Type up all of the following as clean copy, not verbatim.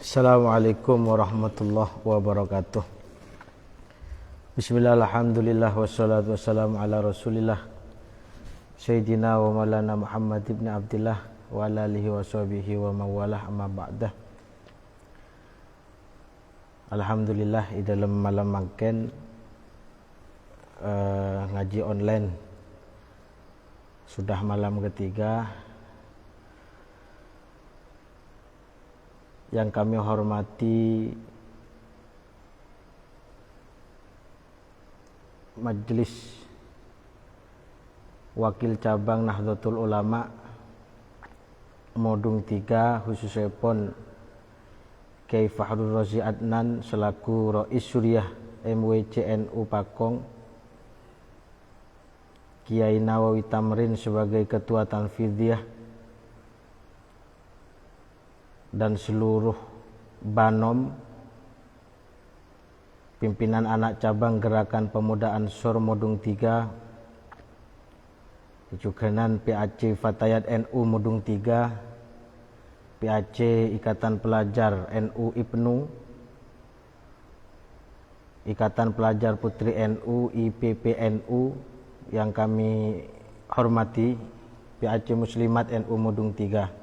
Assalamualaikum warahmatullahi wabarakatuh. Bismillah, alhamdulillah, wassalatu wassalamu ala rasulillah Sayyidina wa maulana Muhammad ibn Abdillah wa ala alihi wa sahbihi wa mawalah amma ba'dah. Alhamdulillah, di dalam malam mangken ngaji online sudah malam ketiga. Yang kami hormati Majelis Wakil Cabang Nahdlatul Ulama Modung 3, khususnya pun Kyai Fakhrul Razi Adnan selaku Rais Suriah MWCNU Pakong, Kiai Nawawi Tamrin sebagai Ketua Tanfidiyah, dan seluruh Banom, pimpinan anak cabang Gerakan Pemuda Ansor Modung 3, Juganan PAC Fatayat NU Modung 3, PAC Ikatan Pelajar NU Ibnu, Ikatan Pelajar Putri NU IPPNU yang kami hormati, PAC Muslimat NU Modung 3,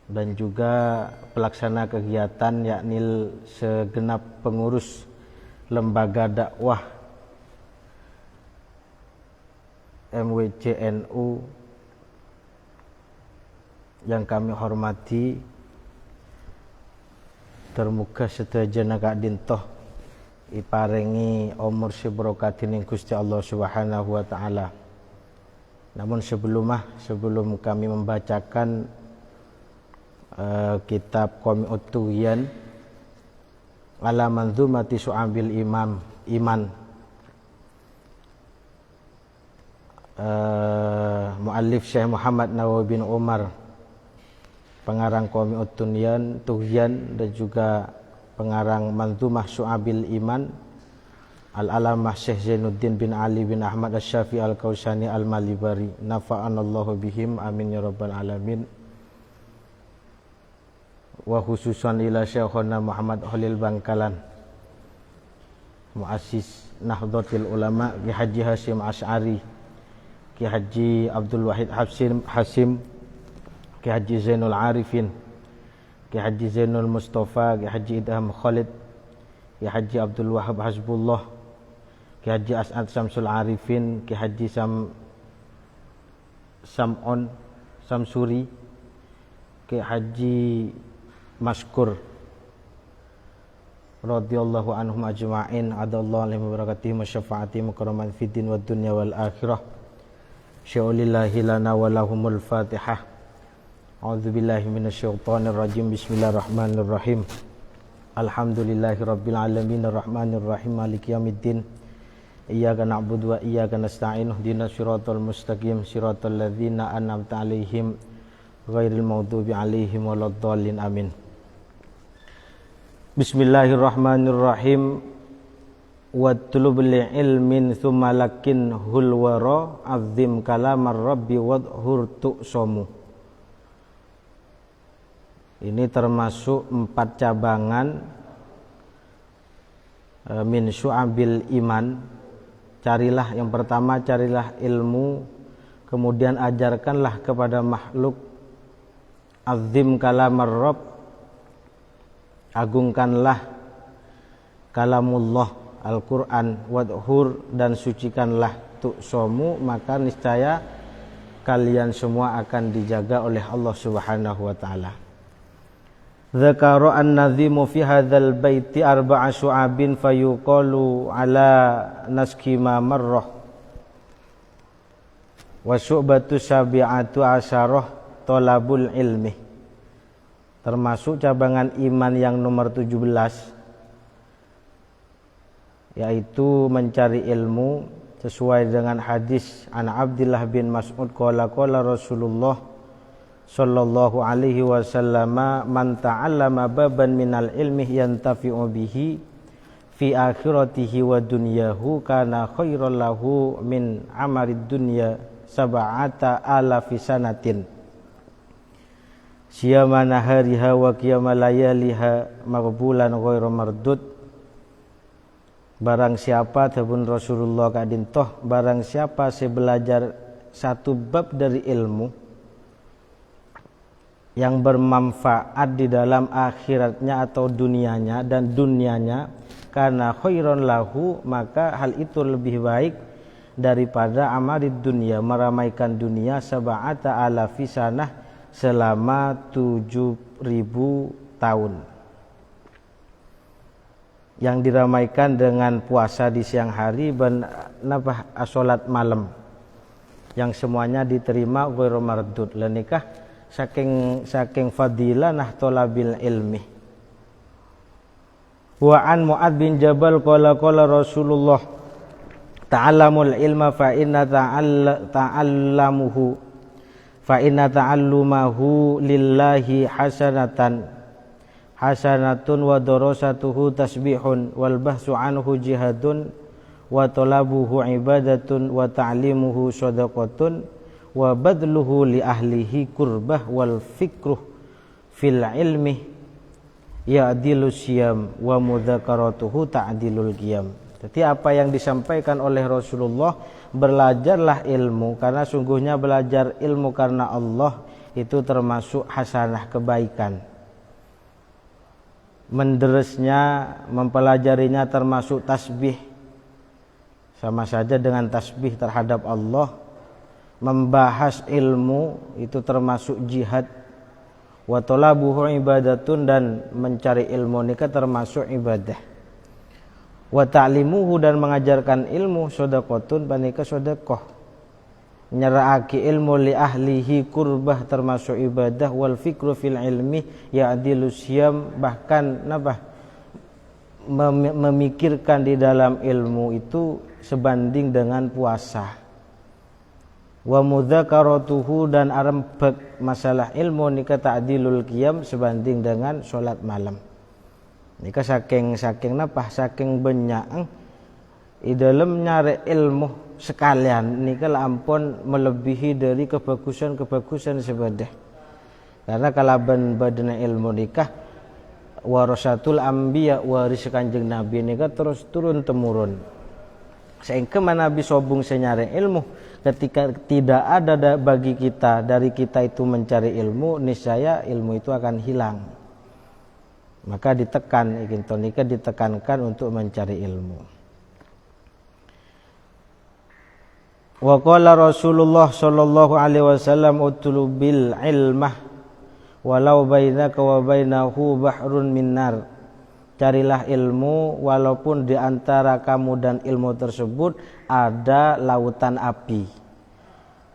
dan juga pelaksana kegiatan yakni segenap pengurus lembaga dakwah MWCNU yang kami hormati. Termuka setajana kak dintoh iparengi umur sebrokatin Gusti Allah Subhanahu wa taala. Namun sebelum kami membacakan kitab Qami Utuyan ala manzumati Syu'abil iman muallif Syekh Muhammad Nawawi bin Umar, pengarang Qami Utuyan dan juga pengarang manzumah Syu'abil iman al-alamah Syekh Zainuddin bin Ali bin Ahmad Asy-Syafi'i Al-Kausani Al-Malibari, nafa'anallahu bihim amin ya rabbal alamin. Wa khususan ila Syekhona Muhammad Khalil Bangkalan, muassis Nahdlatul Ulama, Ki Haji Hasyim Asy'ari, Ki Haji Abdul Wahid Hasim, Ki Haji Zainul Arifin, Ki Haji Zainul Mustafa, Ki Haji Idham Khalid, Ki Haji Abdul Wahab Hasbullah, Ki Haji As'ad Samsul Arifin, Ki Haji Sam'on Samsuri, Ki Haji Maskur radhiyallahu anhum ajma'in, adallahu alaihim barakatihim wa syafa'atihim mukarraman fid din wad dunya wal akhirah. Syaulillahi lana wa lahumul Fatihah. A'udzubillahi minasyaitonir rajim. Bismillahirrahmanirrahim. Alhamdulillahi rabbil alamin arrahmanir rahim maliki yaumiddin. Iyyaka na'budu wa iyyaka nasta'in. Ihdinas siratal mustaqim siratal ladzina an'amta 'alaihim ghairil maghdubi 'alaihim waladdallin. Amin. Bismillahirrahmanirrahim. Watlub li'ilmin thumma lakin hulwara azim kalamar rabbi wadhur tu'somu. Ini termasuk 4 cabangan min syu'abil iman. Carilah, yang pertama carilah ilmu, kemudian ajarkanlah kepada makhluk. Azim kalamar rabb, agungkanlah kalamullah Al-Quran, wadhur, dan sucikanlah tu'somu, maka niscaya kalian semua akan dijaga oleh Allah Subhanahu wa ta'ala. Dzakara an-nazimu fi hadzal baiti arba'a syu'abin fayuqalu ala naski ma marrah wa syu'batu sabi'atu asyarah tolabul ilmi. Termasuk cabangan iman yang nomor 17, yaitu mencari ilmu sesuai dengan hadis an Abdullah bin Mas'ud qala Rasulullah sallallahu alaihi wasallam, man ta'allama baban minal ilmi yantafi'u bihi fi akhiratihi wa dunyahu kana khairan lahu min amarid dunya sab'ata alafi sanatin. siyama nahariha wa qiyama layaliha maqbulan ghairu mardud. Barang siapa tabun Rasulullah kadin toh barang siapa belajar satu bab dari ilmu yang bermanfaat di dalam akhiratnya atau dunianya dan dunianya, karena khairon lahu, maka hal itu lebih baik daripada amalid dunia, meramaikan dunia sab'ata alafi sanah selama 7.000 tahun. Yang diramaikan dengan puasa di siang hari dan salat malam, yang semuanya diterima ghairu mardud. Lenikah saking fadilah nah talabil ilmi. Wa an Mu'ad bin Jabal qala Rasulullah ta'allamul ilma fa inna ta'allumahu lillahi hasanatun wa darasatuhu tasbihun wal bahsu anhu jihadun wa talabuhu ibadatun wa ta'limuhu shadaqatun wa badluhu li ahlihi kurbah wal fikruh fil ilmi ya'dilu siyam wa mudzakaratuhu ta'dilul qiyam. Jadi apa yang disampaikan oleh Rasulullah, belajarlah ilmu karena sungguhnya belajar ilmu karena Allah itu termasuk hasanah, kebaikan. Menderesnya, mempelajarinya termasuk tasbih, sama saja dengan tasbih terhadap Allah. Membahas ilmu itu termasuk jihad. Wa talabuhu ibadatun, dan mencari ilmu nikah termasuk ibadah. Wa ta'limuhu, dan mengajarkan ilmu shadaqatun, panika sedekah. Nyerahake ilmu li ahlihi kurbah termasuk ibadah. Wal fikru fil ilmi ya'dilu siyam, bahkan memikirkan di dalam ilmu itu sebanding dengan puasa. Wa mudzakaratuhu, dan arembek masalah ilmu nika ta'dilul qiyam, sebanding dengan salat malam. Nika saking banyak di dalam nyari ilmu sekalian nika ampun melebihi dari kebagusan sebadah. Karena kalaban badana ilmu nikah warasatul anbiya, waris Kanjeng Nabi nika terus turun temurun. Sehingga Nabi sobung senyari ilmu, ketika tidak ada bagi kita dari kita itu mencari ilmu, niscaya ilmu itu akan hilang. Maka ditekankan untuk mencari ilmu. Wa qala Rasulullah sallallahu alaihi wasallam utlubil ilmah walau bainaka wa bainahu bahrun min nar. Carilah ilmu walaupun di antara kamu dan ilmu tersebut ada lautan api.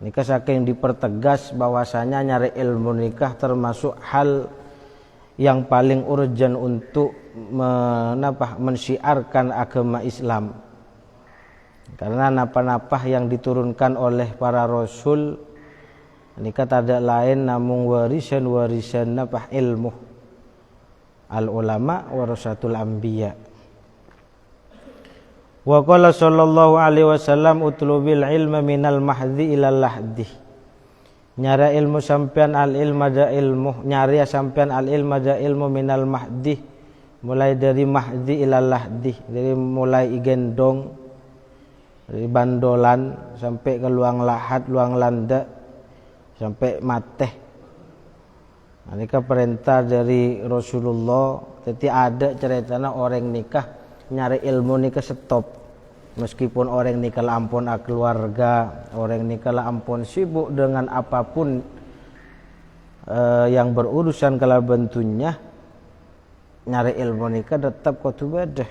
Nikah saking dipertegas bahwasanya nyari ilmu nikah termasuk hal yang paling urgen untuk mensyiarkan agama Islam. Karena napa-napa yang diturunkan oleh para rasul nikah tidak lain namun warisan ilmu. Al ulama warasatul anbiya. Wa qala sallallahu alaihi wasallam utlubil ilma minal mahdi ilal lahdi. Nyari ilmu sampean al ilma da ilmu, nyari sampean al ilma da ilmu minal mahdi, mulai dari mahdi ilal lahdi, dari mulai igendong, dari bandolan sampai ke luang lahat, luang landa, sampai mateh. Ini perintah dari Rasulullah. Jadi ada ceritanya orang nikah nyari ilmu nikah stop. Meskipun orang nikah ampun keluarga, orang nikah ampun sibuk dengan apapun yang berurusan kalau bentuknya, nyari ilmu nikah tetap kutubadah,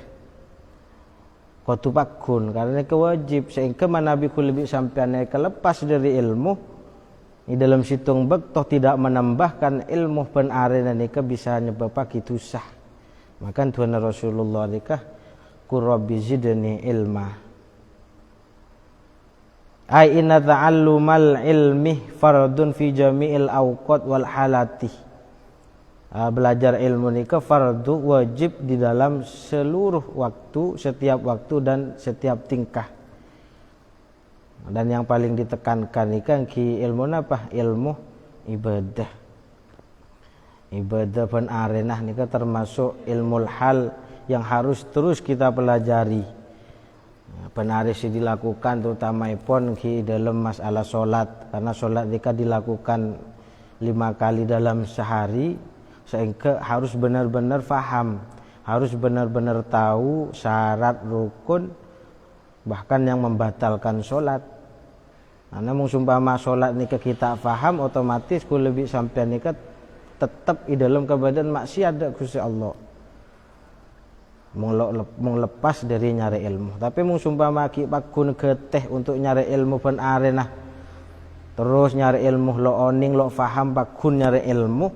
kutubakun, karena ini kewajib. Sehingga Nabi kulibik sampai lepas dari ilmu, di dalam situng bektoh tidak menambahkan ilmu penarena nikah bisa nyebab itu sah. Maka Tuhan Rasulullah nikah Rabbi zidni ilma. Ai inna ta'allumal ilmi fardun fi jami'il awqat wal halati. Belajar ilmu nikah fardu, wajib di dalam seluruh waktu, setiap waktu dan setiap tingkah. Dan yang paling ditekankan nikah ilmu apa? Ilmu ibadah. Ibadah pen arenah nika termasuk ilmu hal yang harus terus kita pelajari. Penaris dilakukan terutama pun di dalam masalah solat, karena solat nika dilakukan 5 kali dalam sehari, sehingga harus benar-benar faham, harus benar-benar tahu syarat rukun bahkan yang membatalkan solat. Namun sumpama solat nika kita faham, otomatis ku lebih sampai nika tetap di dalam keadaan maksiat dak Gusti Allah. Mung lepas dari nyari ilmu. Tapi mung sumpama ki pakun geteh untuk nyari ilmu pen arenah. Terus nyari ilmu lo oning lo faham pakun nyari ilmu.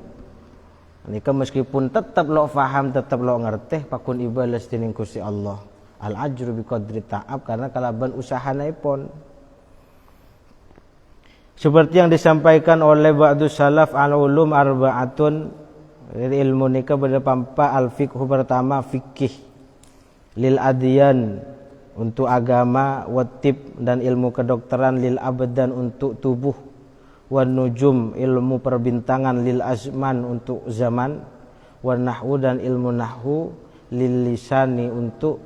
Nika meskipun tetap lo faham, tetap lo ngerteh pakun ibalas dening Gusti Allah. Al ajru biqadri ta'ab, karena kalaban usahanaipun. Seperti yang disampaikan oleh ba'du salaf, al-ulum arba'atun, ilmu nika berpampa al-fiqhu pertama fikih, lil adyan untuk agama, watib dan ilmu kedokteran, lil abdan untuk tubuh, wan nujum ilmu perbintangan, lil azman untuk zaman, wan nahwu dan ilmu nahwu, lil lisani untuk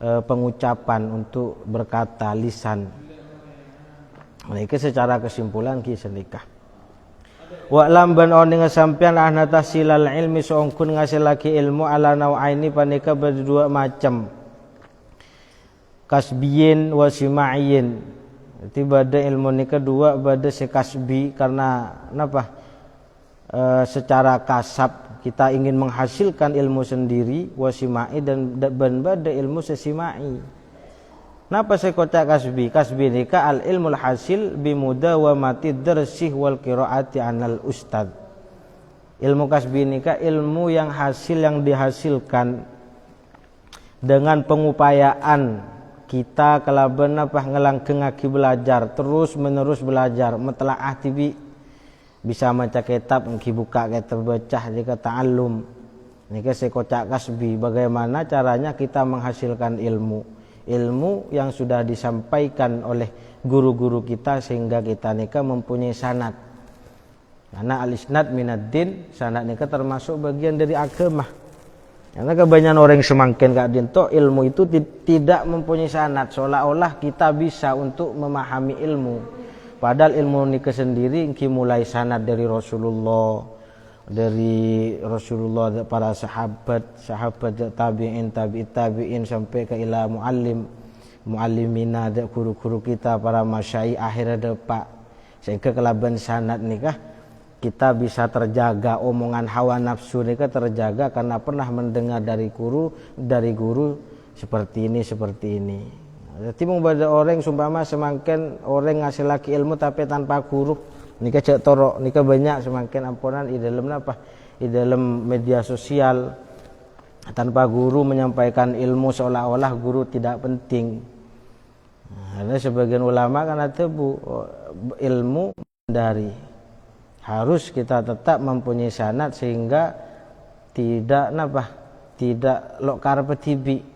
pengucapan, untuk berkata lisan. Ini secara kesimpulan kisah nikah. Wa lam ban oning sampean ahnata silal ilmi soongkun ngasih lagi ilmu ala nau'aini panika berdua macam. Kasbiyin wa simaiyin. Jadi bada ilmu nika dua, bada si kasbi karena napa? Secara kasab kita ingin menghasilkan ilmu sendiri, wa simai dan bada ilmu sesimai. Napa saya kocak kasbi? Kasbi nika al ilmul hasil bimudawamati darsih wal qiraati anal ustad. Ilmu kasbi nika ilmu yang hasil yang dihasilkan dengan pengupayaan kita kalaban apa ngelanggeng lagi belajar, terus menerus belajar, metelaah tibi bisa maca kitab, engki buka kitab baca jika ta'allum. Nika saya kocak kasbi, bagaimana caranya kita menghasilkan ilmu yang sudah disampaikan oleh guru-guru kita sehingga kita nika mempunyai sanad. Karena al-isnad minad din, sanad nika termasuk bagian dari agama. Karena kebanyakan orang semakin gak dinto ilmu itu tidak mempunyai sanad, seolah-olah kita bisa untuk memahami ilmu. Padahal ilmu nika sendiri mulai sanad dari Rasulullah, para sahabat tabi'in sampai ke ila muallimina guru-guru kita para masyayikh akhirnya pak, sehingga kelaban sanad nikah kita bisa terjaga, omongan hawa nafsu nikah terjaga karena pernah mendengar dari guru seperti ini. Jadi mengpada orang sumpama semakin orang ngasih lagi ilmu tapi tanpa guru nika cek torok, nika banyak semakin ampunan di dalam apa? Di dalam media sosial tanpa guru menyampaikan ilmu seolah-olah guru tidak penting. Ada sebagian ulama kan ada ilmu dari harus kita tetap mempunyai sanad sehingga tidak lo karepetibi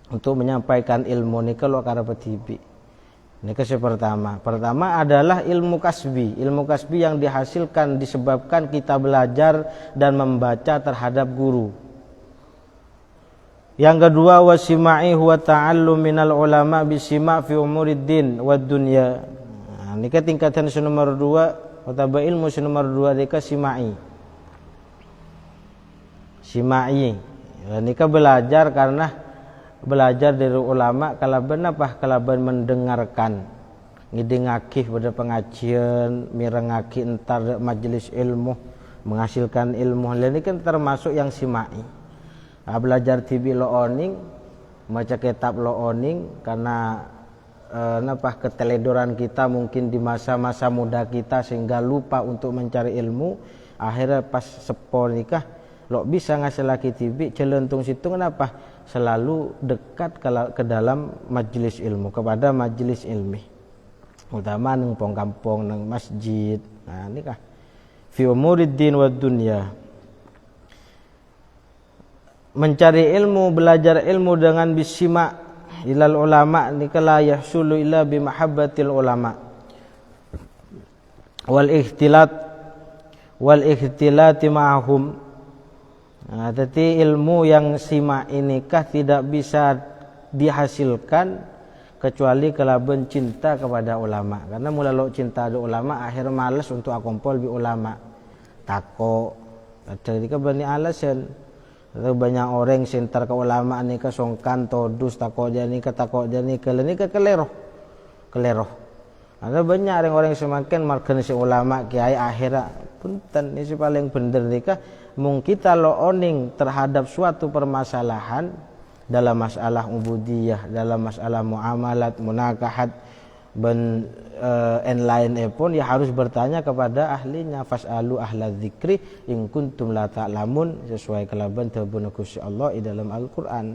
untuk menyampaikan ilmu nika lo karepetibi. Ini pertama adalah ilmu kasbi yang dihasilkan disebabkan kita belajar dan membaca terhadap guru. Yang kedua wasimai huwa ta'allum minal ulama bisima fi umuriddin wad dunya. Ini tingkatan nomor 2 atau ilmu nomor 2 deka simai. Ini belajar karena belajar dari ulama kalaban mendengarkan ngidengakih pada pengajian mirengaki entar majelis ilmu menghasilkan ilmu. Ini kan termasuk yang simai. Belajar tibi lo oning, baca kitab lo oning karena keteledoran kita mungkin di masa-masa muda kita sehingga lupa untuk mencari ilmu. Akhirnya pas sepo nikah lo bisa ngasih lagi tibi celentung situ kenapa? Selalu dekat ke dalam majelis ilmu, kepada majelis ilmi. Utama nang kampung nang masjid. Nah, nikah fi umuriddin wad dunya. Mencari ilmu, belajar ilmu dengan bisima ilal ulama nikah la yahsulu illa bi mahabbatil ulama wal ikhtilat wal ikhtilati ma'hum. Jadi ilmu yang sima inikah tidak bisa dihasilkan kecuali kalaban cinta kepada ulama. Karena mula lo cinta ada ulama, akhir malas untuk akompol bi ulama. Tako, jadi kan banyak alasan. Atau banyak orang sentar ke ulama ni ke songkan todus tako jani ke keleroh. Ada banyak orang-orang semakin markan si ulama kiai akhirat punten ini si paling bener nikah mung kita lo oning terhadap suatu permasalahan dalam masalah ubudiyah, dalam masalah muamalat, munakahat ben lain pun ya harus bertanya kepada ahlinya, fasalu ahla dzikri in kuntum la ta'lamun, sesuai kelaban tabun Gusti Allah di dalam Al-Qur'an.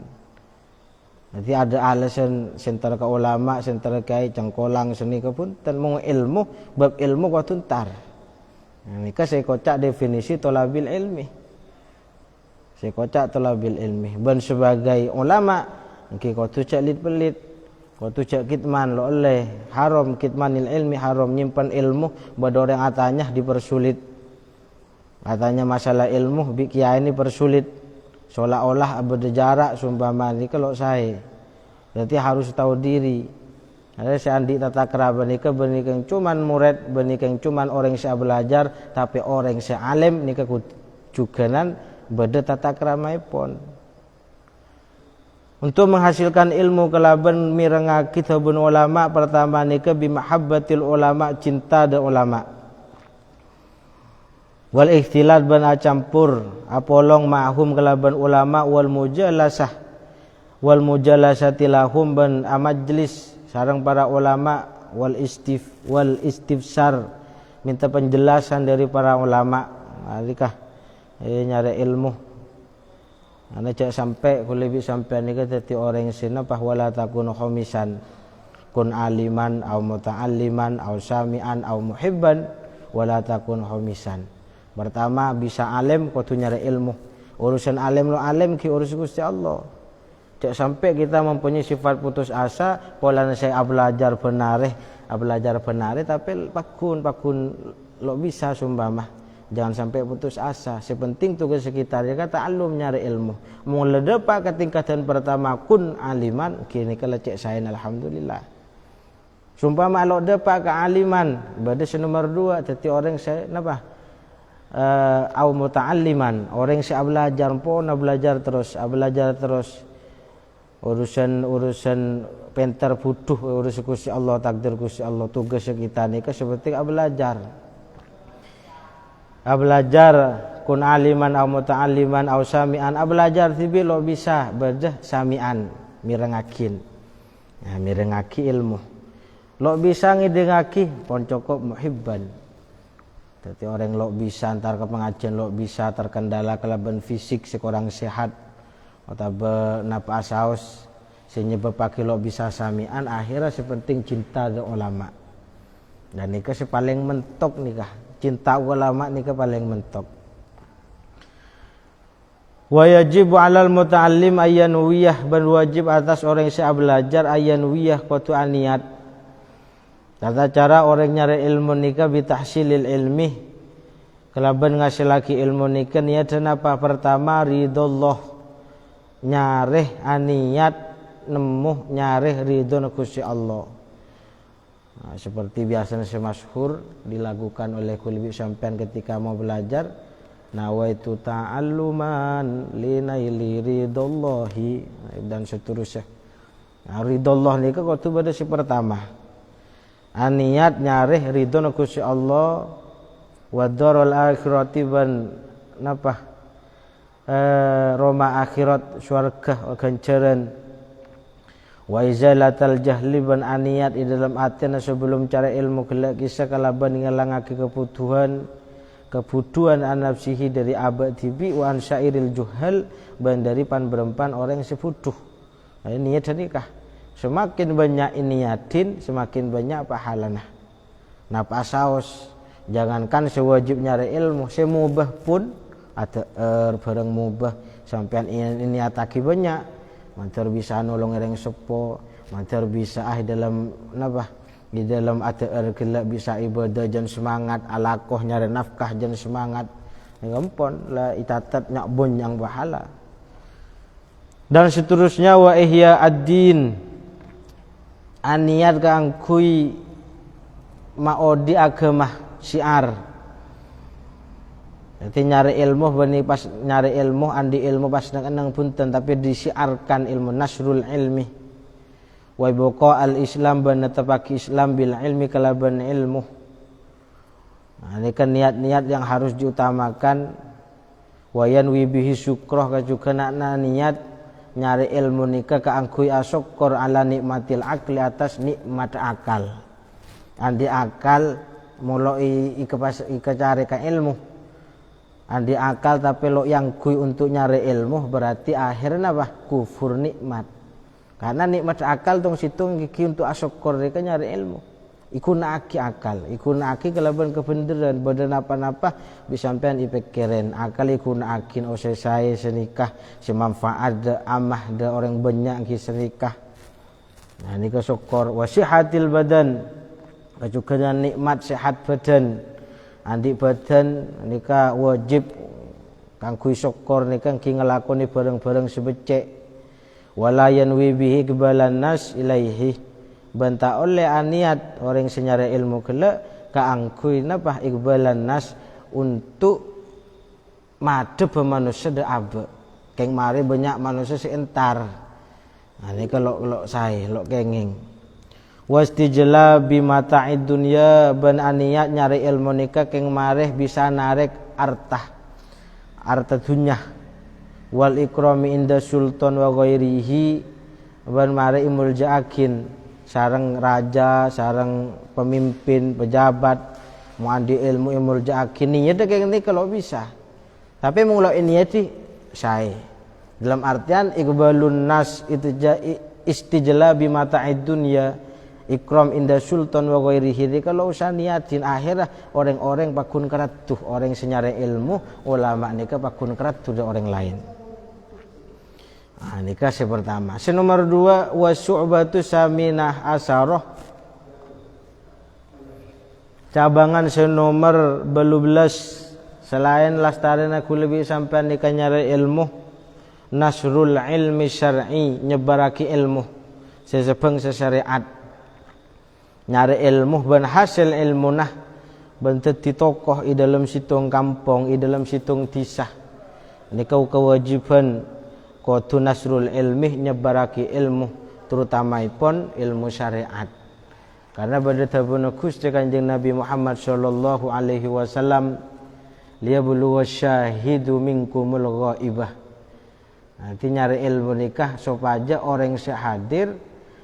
Nanti ada alasan sentar ke ulama, sentar kai cengkolang seni kepunten mung ilmu bab ilmu kau tuntar. Nika saya kocak definisi tolabil ilmi. Saya kocak tolabil ilmi. Ben sebagai ulama, engki kau tu cak lit pelit, kau tu cak kitman lo oleh haram kitmanil ilmi, haram nyimpan ilmu. Bad orang atanya dipersulit. Katanya masalah ilmu, bikia ini persulit. Seolah-olah abad jarak sumpama ni kalau saya. Berarti harus tahu diri. Ada seandi tata kerabat nikah benikeng cuman murid, benikeng cuman orang yang belajar, tapi orang yang alim nikah juganan beda tata keramai pun. Untuk menghasilkan ilmu kelaban mirengaki tabun ulama, pertama nikah bimahabbatil ulama, cinta de ulama. Wal ikhtilat ban campur apolong ma'hum kelaban ulama wal mujalasati lahum ban majlis sareng para ulama wal istifsar minta penjelasan dari para ulama. Adikah nyari ilmu ana cak sampai kulibi sampai ni ke teti orang sina wala takun khamisan kun aliman au muta'alliman au sami'an au muhibban wala takun khamisan. Pertama bisa alim kudu nyari ilmu. Urusan alim lo alim ki urus Gusti Allah. Cak sampai kita mempunyai sifat putus asa, pola saya belajar benare tapi pakun lo bisa sumpama. Jangan sampai putus asa. Sepenting tugas sekitarnya kata alum nyari ilmu. Mulai depa ke tingkatan pertama kun aliman, kini kalau cek saya alhamdulillah. Sumpama lo depa ke aliman, berarti nomor 2 teti orang saya napa? Au muta'alliman, orang yang belajar pun belajar terus. Urusan pintar butuh urus Gusti Allah, takdir Gusti Allah, tugas kita ni ke seperti belajar kun aliman au muta'alliman au sami'an, belajar tibi lo bisa berdah sami'an mirengakin. Nah, mirengaki ilmu. Lo bisa ngidengaki pon cukup muhibban. Jadi orang lo bisa antar ke pengajian lo bisa terkendala kelaban fisik sekurang sehat atau napa asaus senyebab pagi lo bisa samian akhirnya sepenting cinta ke ulama. Dan nikah paling mentok nikah cinta ulama nikah paling mentok. Wa yajibu 'alal muta'allim ayyanwiyah, berwajib atas orang yang belajar ayyanwiyah kudu niat. Tata cara orang nyari ilmu nikah bitahsilil ilmi, kelaban ngasih lagi ilmu nikah niat apa? Pertama ridullah, nyareh aniat nemuh nyareh ridho Gusti Allah. Nah, seperti biasanya semasyhur dilakukan oleh kulibi sampean ketika mau belajar, nawaitu ta'alluman linaili ridallahi dan seterusnya. Nah, ridullah nikah kudu pada si pertama. Aniat nyareh ridho Gusti Allah wa darul akhirati ban napa roma akhirat syurga ganjaran wa izalatal jahli ban aniat di dalam atena sebelum cari ilmu gelak kisah kalaban ngelangake kebutuhan anafsihi dari abad tibi wa ansyairil juhal ban dari pan berempan orang yang sebutuh. Nah, ini niat nikah. Semakin banyak niatin, semakin banyak pahalana. Napa saos, jangankan sewajib nyari ilmu, semubah pun ada barang mubah sampean ini ataki banyak. Mantar bisa nolong orang sepo, mantar bisa dalam napa di dalam ATR kelak bisa ibadah jan semangat, alakoh nyari nafkah jan semangat, ngampon lah itatat nyak bon yang bahala. Dan seterusnya wa ihya ad-din, aniat kangkui maodi agama syiar. Jadi nyari ilmu bani pas nyari ilmu andi ilmu pas nang punten tapi disiarkan ilmu nasrul ilmi. Wa baqa al-islam ban netepake Islam bil ilmi kalaban ilmu. Nah, ini kan niat-niat yang harus diutamakan. Wa yanwi bihi syukrah kajukana niat nyari ilmu nikah kaangkui asyukur ala nikmatil akli atas nikmat akal. Andi akal mulai cari ka ilmu. Andi akal tapi lo yang kui untuk nyari ilmu berarti akhirnya apa? Kufur nikmat. Karena nikmat akal tong situng gigi untuk asyukur mereka nyari ilmu. Iku naaki akal, iku naaki kelaban kebenaran badan apa-apa disampaikan ipikirin. Akal iku naakin usai saya senikah semanfaat de amah de orang banyak ki senikah. Nah ini kesyukur wasihatil badan. Kecukupan nikmat sehat badan. Andi badan nikah wajib kanggo syukur nikah ki ngelakoni bareng-bareng sebecek. Walayan wibihi kebalan nas ilaihi banta oleh aniat orang senyara ilmu kelak kaangkui napa ikbalan nas untuk madep manusia de abe keng mari banyak manusia seentar. Nah ini kalau saya lo kenging wastijla bimata'id dunya ban aniat nyari ilmu nikah keng mareh bisa narik arta dunya wal ikrami inda sultan wa ghairihi ban mare imuljaakin sareng raja sareng pemimpin pejabat mau andi ilmu imuljaakin niat kayak gini kalau bisa tapi mulai niat saya dalam artian iqbalun nas itu istijla bi mata'id dunya ikram inda sultan wa ghairihi kalau usah niatin akhirah orang-orang pakun keratuh orang senyare ilmu ulama nikah pakun keratuh dari orang lain. Nah, nikah pertama. Nomor 2 wasyu'batu saminah asaroh. Cabangan nomor 12 selain lastarin aku lebih sampai nikah nyari ilmu nasrul ilmi syar'i nyebaraki ilmu sesebeng sesyariat nyari ilmu ban hasil ilmu nah bentet di tokoh i dalam situng kampung i dalam situng disah nikah kewajiban kudu nasrul ilmi nyebaraki ilmu terutamaipun ilmu syariat karena pada tabun Gusti Kanjeng Nabi Muhammad sallallahu alaihi wasallam liyabluwa syahidu minkumul ghaibah. Nanti nyari ilmu nikah supaya orang yang hadir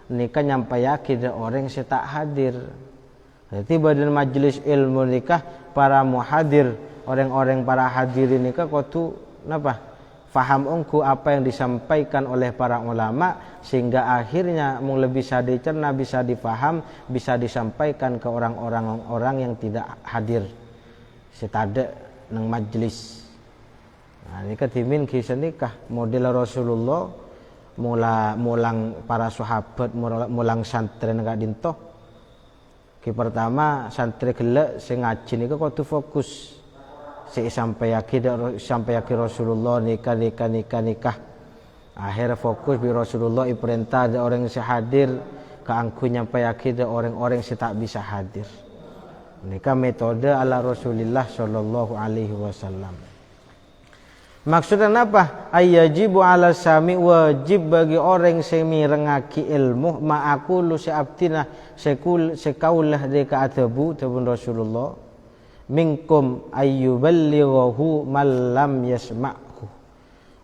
nikah nyampaiake de orang yang tak hadir. Jadi badan majelis ilmu nikah para muhadir orang-orang para hadirin nikah kudu napa? Faham ungku apa yang disampaikan oleh para ulama sehingga akhirnya lebih bisa dicerna, bisa difaham, bisa disampaikan ke orang-orang yang tidak hadir setade nang majlis. Nah, ini ketimin kisah nikah model Rasulullah mulang para sahabat mulang santri enggak dintoh. Ki pertama santri gelek sing ngaji niku kudu fokus. Sampai yaki Rasulullah nikah. Akhir fokus bi Rasulullah iperintah ada orang yang hadir keangku nyampai yaki ada orang-orang yang tak bisa hadir. Nikah metode ala Rasulullah sallallahu alaihi wasallam. Maksudnya apa? Ayyajibu ala sami wajib bagi orang yang mirengaki ilmu ma'akulu seabtina sekaulah deka atabu tabun Rasulullah. Minkum ayyuballighahu man lam yasma'hu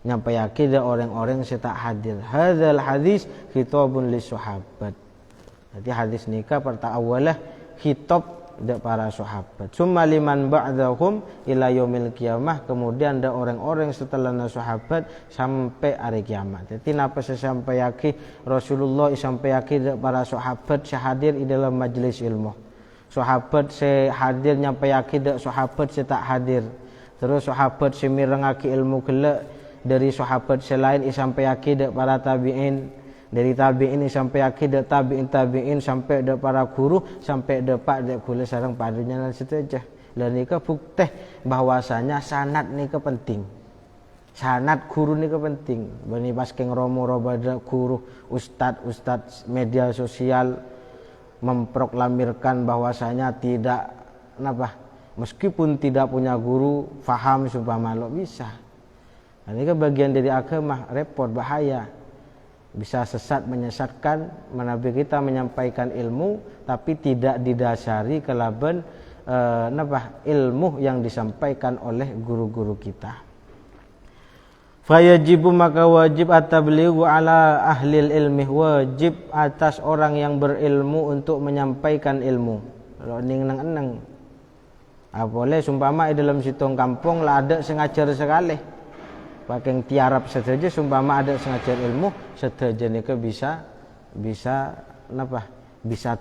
nyampaiake da orang-orang yang tak hadir. Hadzal hadis khitabun lis sahabat. Jadi hadis nikah pertama khitab da para sahabat. Summa liman ba'dahum ila yaumil qiyamah kemudian ada orang-orang setelah sahabat sampai hari kiamat. Jadi napa sesampaiake Rasulullah sampaiake da para sahabat hadir di dalam majelis ilmu. Sahabat se hadir nyampai yakin sahabat se tak hadir. Terus sahabat se mirengaki ilmu kelak dari sahabat selain sampai yakin para tabi'in Dari tabi'in sampai akhir tabi'in sampai de para guru sampai de pak de kula sareng padanya lan seterusnya. Lah nika bukti bahwasanya sanad nika penting. Sanad guru nika penting. Bani pas keng romo robada guru ustad media sosial memproklamirkan bahwasanya tidak meskipun tidak punya guru faham sumpama lo bisa. Nah, ini kan bagian dari agama repot bahaya. Bisa sesat menyesatkan menabi kita menyampaikan ilmu tapi tidak didasari kelaban ilmu yang disampaikan oleh guru-guru kita. Fayajibu maka wajib at-tablighu ala ahlil ilmi, wajib atas orang yang berilmu untuk menyampaikan ilmu. Kalau ning-neng boleh sumpama di dalam situng kampung lah ada sengajar sekali. Pakai tiarap saja sumpama ada sengajar ilmu saja nika bisa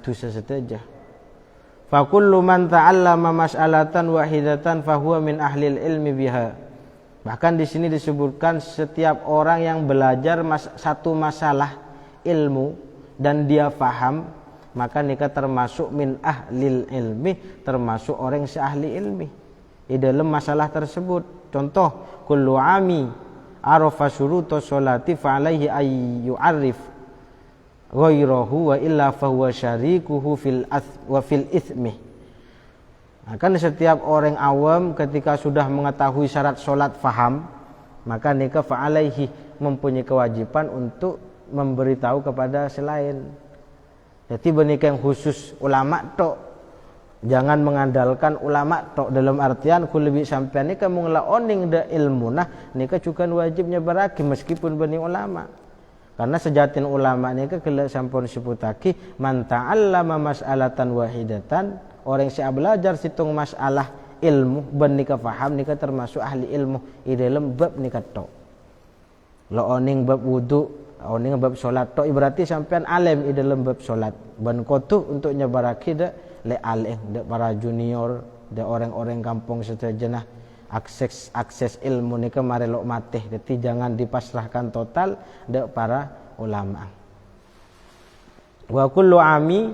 dosa saja. Fa kullu man ta'allama mas'alatan wahidatan fa huwa min ahlil ilmi biha. Bahkan di sini disebutkan setiap orang yang belajar satu masalah ilmu dan dia faham, maka nika termasuk min ahlil ilmi, termasuk orang seahli ilmi di dalam masalah tersebut. Contoh, kullu ami arafa syuruta sholati fa alaihi ay yu'arrif ghairahu wa illa fa huwa syarikuhu fil itsmi. Kan setiap orang awam ketika sudah mengetahui syarat sholat faham, maka nika fa alaihi mempunyai kewajiban untuk memberitahu kepada selain. Jadi benika yang khusus ulama tok. Jangan mengandalkan ulama tok, dalam artian ku lebih sampean nika mung laoning da ilmunah nika juga wajib nyebarake meskipun bani ulama. Karena sejatin ulama nika kala sampun sebutake man ta'allama mas'alatan wahidatan, orang yang belajar situng masalah ilmu ben nika faham nika termasuk ahli ilmu di dalam bab nika tok. Laoning bab wudu, laoning bab salat tok berarti sampean alim di dalam bab salat. Ben kotu untuk nyebarake da le alih de para junior de orang-orang kampung seterjenah akses ilmu ni kemari lok matih. Jadi jangan dipasrahkan total de para ulama. Wa kullu ami,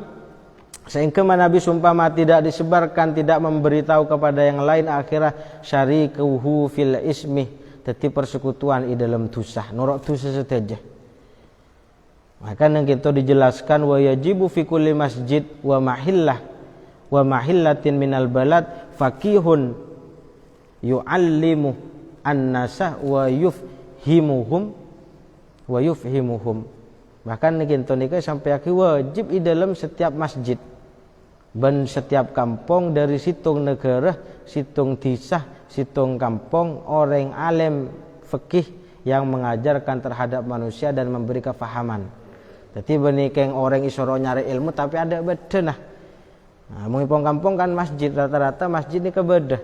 sehingga Nabi sumpama tidak disebarkan, tidak memberitahu kepada yang lain akhirah syarikuhu fil ismi, jadi persekutuan di dalam dosa norok dosa saja. Maka yang kita dijelaskan wa yajibu fi kulli masjid wa mahillatin minal balad faqihun yu'allimu an-nasa wa yufhimuhum. Bahkan kita nika sampai akhir wajib di dalam setiap masjid dan setiap kampung dari situng negara, situng desa, situng kampung orang alim fikih yang mengajarkan terhadap manusia dan memberi kefahaman. Jadi benikeng orang isoro nyari ilmu tapi ada beda nah. Nah, mengipong kampung kan masjid rata-rata masjid ini kebeda.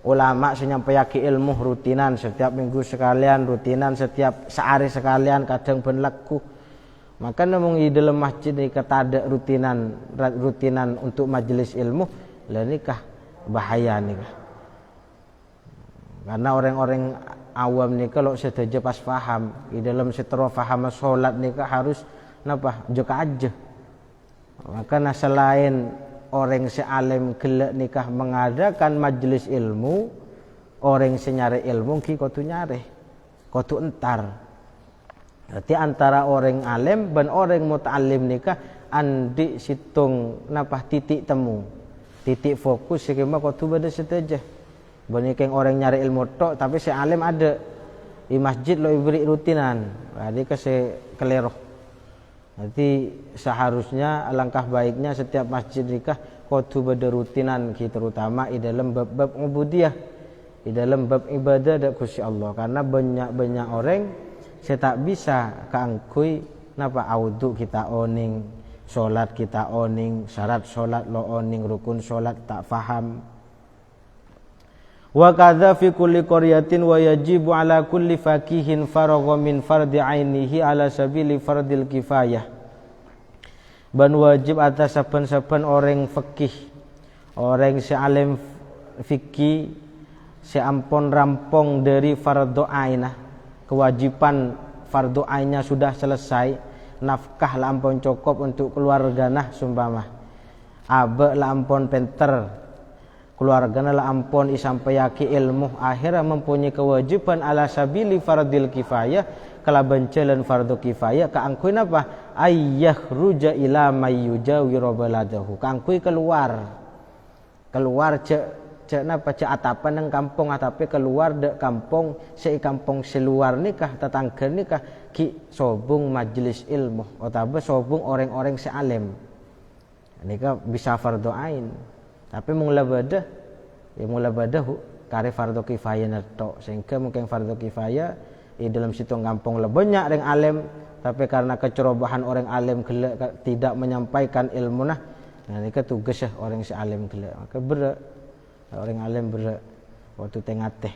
Ulama senyampaiaki ilmu rutinan setiap minggu sekalian, rutinan setiap sehari sekalian, kadang ben laku. Maka namun di dalam masjid ini ketada rutinan untuk majelis ilmu, lah nikah bahaya nikah. Karena orang-orang awam nikah kalau setuju pas faham, di dalam setero faham sholat nikah harus joka aja. Maka selain orang sealim gelek nikah mengadakan majelis ilmu, orang senyari ilmu ki kotu nyari, kotu entar. Jadi antara orang alim dan orang muta'alim nikah andi situng titik temu, titik fokus sekema kotu beda setuju. Banyak orang nyari ilmu tok tapi si alim ada di masjid lo beri rutinan, jadi keleroh. Jadi seharusnya alangkah baiknya setiap masjid nikah kudu beda rutinan terutama di dalam bab ubudiyah, di dalam bab ibadah dak Gusti Allah. Karena banyak orang saya tak bisa kaangkui audu kita oning, salat kita oning, syarat salat lo oning, rukun salat tak faham. Wa kadza fi kulli qaryatin wa yajibu ala kulli faqihin faragha min fardi ainihi ala sabili fardil kifayah. Dan wajib atas saben-saben orang fikih, orang sealim fikih, seampun rampung dari fardhu ainah, kewajiban fardhu ainnya sudah selesai, nafkah la ampun cukup untuk keluargana sumpama abe la ampun penter keluargana la ampun isampayaki ilmu akhirnya mempunyai kewajiban ala sabili fardil kifayah kalaban jalan fardu kifayah kaangkui apa ayyah ruja ila mayyujawiru baladahu kaangkui keluar cek napa cek atapan nang kampung atape keluar dek kampung sei kampung seluar nikah tetangga nikah ki sobung majelis ilmu otabe sobung orang-orang sealim nikah bisa fardu ain tapi mula badah kare fardu kifayah netok sehingga mungkin fardu kifayah di dalam situ kampung le banyak orang alim tapi karena kecerobohan orang alim tidak menyampaikan ilmu nah nikah tugas orang sealim gelak maka berat orang alim berat waktu tengah teh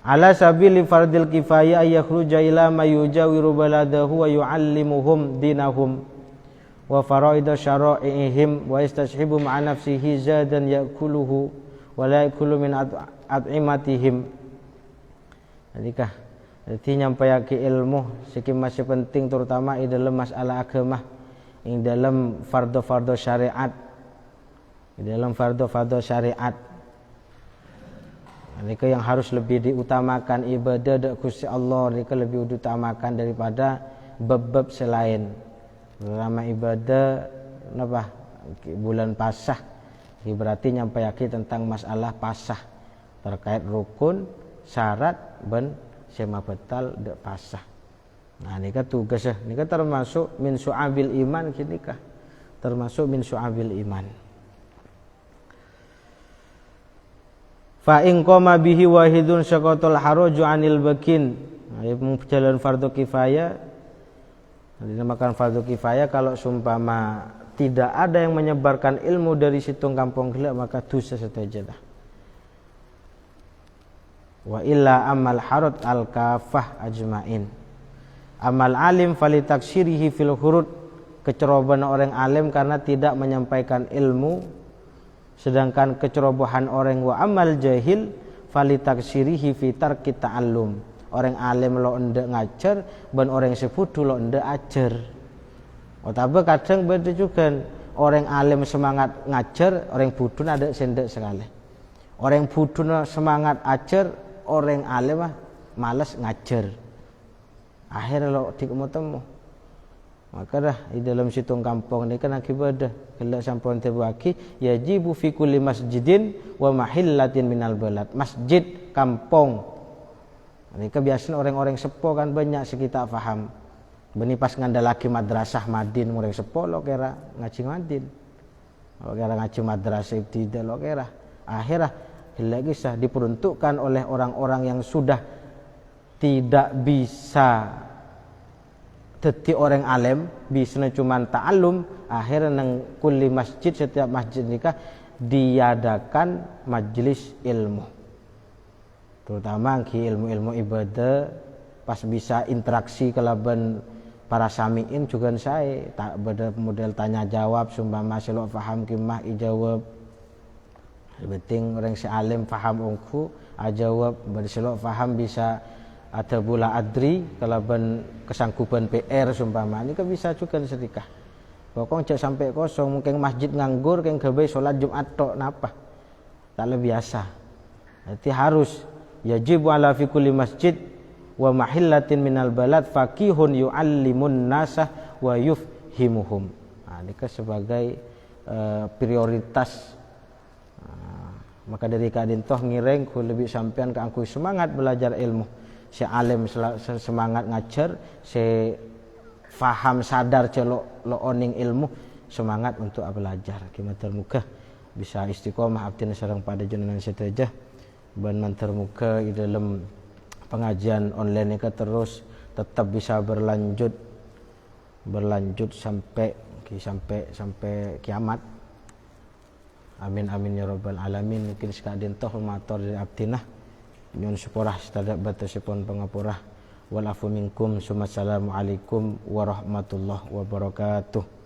ala sabili fardil kifayah yakhruja ila ma yujawiru baladahu wa yuallimuhum dinahum wa faraida syara'ihim wa yastashhibu ma'a nafsihi zadan yakuluhu wa la yakulu min at'imatihim jadikah jadi nyampaiake ilmu sekim masih penting terutama di dalam masalah agama di dalam fardu-fardu syariat di dalam fardu-fardu syariat ini yang harus lebih diutamakan ibadah dak Gusti Allah ini lebih diutamakan daripada bab-bab selain terutama ibadah napa bulan pasah ini berarti nyampaiake tentang masalah pasah terkait rukun syarat ben sema betal dak pasah nah nikah tugas nikah termasuk min su'abil iman nikah termasuk min su'abil iman fa in qama bihi wahidun syaqatul haraju anil bakin jalan fardu kifayah dinamakan fardu kifayah kalau sumpama tidak ada yang menyebarkan ilmu dari situng kampung gelap maka dosa saja dah wa illa amal harut al kafah ajmain amal alim falitaksirihi fil hurud kecerobohan orang alim karena tidak menyampaikan ilmu sedangkan kecerobohan orang wa amal jahil falitaksirihi fi tarki ta'allum orang alim lo ende ngajar ban orang sepudu lo ende ajar otabe kadang beda juga orang alim semangat ngajar orang budun ada sendek sekali orang budun semangat ajar orang alim malas ngajar akhirnya lo dikemu maka dah di dalam situng kampung ni kan akibat kelak sampun terbagi yajibu fi kulli masjidin wa mahillatin minal balad masjid kampung ini kebiasaan orang-orang sepo kan banyak sekitar faham beni pas ngandalake madrasah madin orang sepo lo kira ngaji madin lo kira ngaji madrasah ibtidaiyah lo kira akhirnya kelak kisah diperuntukkan oleh orang-orang yang sudah tidak bisa dadi orang alim bisa cuman ta'allum akhirnya nang kulli masjid setiap masjid nikah diadakan majelis ilmu terutama ilmu-ilmu ibadah pas bisa interaksi kelaban para samiin juga saya tak beda model tanya jawab sumpama selok paham kimah ijawab penting orang si alim paham ungku ajawab berselok paham bisa ada pula adri kalaban kesanggupan PR sumpama ini kan bisa juga sedekah pokoknya cek sampai kosong mungkin masjid nganggur keng gawe salat Jumat tok napa tak lebih biasa berarti harus yajibu ala fi kulli masjid wa mahillatin minal balad faqihun yuallimun nasah wa yufhimuhum ini kan sebagai prioritas maka dari kadin toh ngireng ku lebih sampean ke angku semangat belajar ilmu si alim semangat ngajar si faham sadar celok lo oning ilmu semangat untuk belajar kimat termuka bisa istiqomah abdina sareng pada jenengan setajah ban mantermuka di dalam pengajian online ini terus tetap bisa berlanjut sampai kiamat amin amin ya rabbal alamin mungkin sekadin toh matur dari abdina nyon sepurah setadak batasipun pangapurah wal afu minkum sumassalamu alaikum warahmatullahi wabarakatuh.